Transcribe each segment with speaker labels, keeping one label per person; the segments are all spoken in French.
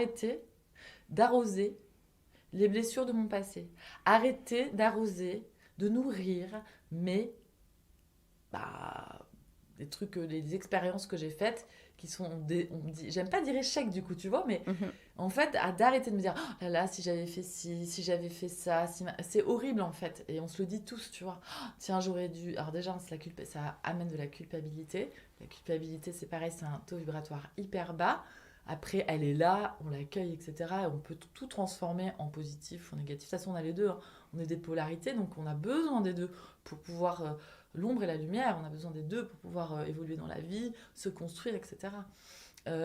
Speaker 1: arrêter d'arroser les blessures de mon passé. Arrêter d'arroser, de nourrir mes bah, des trucs, les expériences que j'ai faites qui sont des, on me dit, j'aime pas dire échec du coup, tu vois, mais
Speaker 2: Mhm.
Speaker 1: en fait, d'arrêter de me dire, oh là là, si j'avais fait ci, si j'avais fait ça, c'est horrible en fait, et on se le dit tous, tu vois. Oh, tiens, j'aurais dû. Alors déjà, ça amène de la culpabilité. La culpabilité, c'est pareil, c'est un taux vibratoire hyper bas. Après, elle est là, on l'accueille, etc. Et on peut tout transformer en positif ou en négatif. De toute façon, on a les deux, hein. On est des polarités, donc on a besoin des deux pour pouvoir l'ombre et la lumière. On a besoin des deux pour pouvoir évoluer dans la vie, se construire, etc.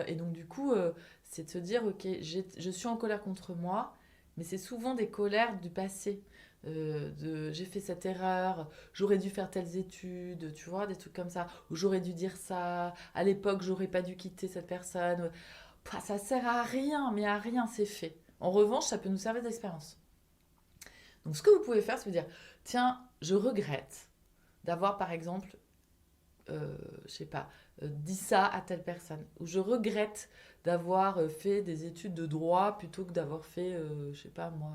Speaker 1: Et donc, du coup, c'est de se dire, ok, je suis en colère contre moi, mais c'est souvent des colères du passé. J'ai fait cette erreur, j'aurais dû faire telles études, tu vois, des trucs comme ça, ou j'aurais dû dire ça, à l'époque, j'aurais pas dû quitter cette personne. Pouah, ça sert à rien, mais à rien, c'est fait. En revanche, ça peut nous servir d'expérience. Donc, ce que vous pouvez faire, c'est vous dire, tiens, je regrette d'avoir, par exemple, je sais pas, dit ça à telle personne. Ou je regrette d'avoir fait des études de droit plutôt que d'avoir fait, je sais pas moi,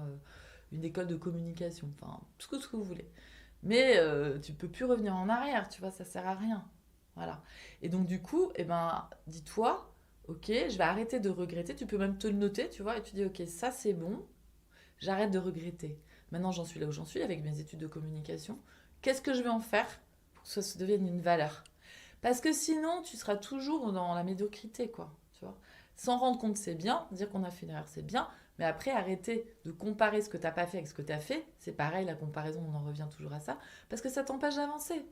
Speaker 1: une école de communication. Enfin, ce que vous voulez. Mais tu peux plus revenir en arrière, tu vois, ça sert à rien. Voilà. Et donc du coup, eh ben, dis-toi, ok, je vais arrêter de regretter. Tu peux même te le noter, tu vois, et tu dis, ok, ça c'est bon, j'arrête de regretter. Maintenant, j'en suis là où j'en suis avec mes études de communication. Qu'est-ce que je vais en faire pour que ça devienne une valeur? Parce que sinon, tu seras toujours dans la médiocrité, quoi. Tu vois. Sans rendre compte, c'est bien. Dire qu'on a fait une erreur, c'est bien. Mais après, arrêter de comparer ce que tu n'as pas fait avec ce que tu as fait. C'est pareil, la comparaison, on en revient toujours à ça. Parce que ça t'empêche d'avancer.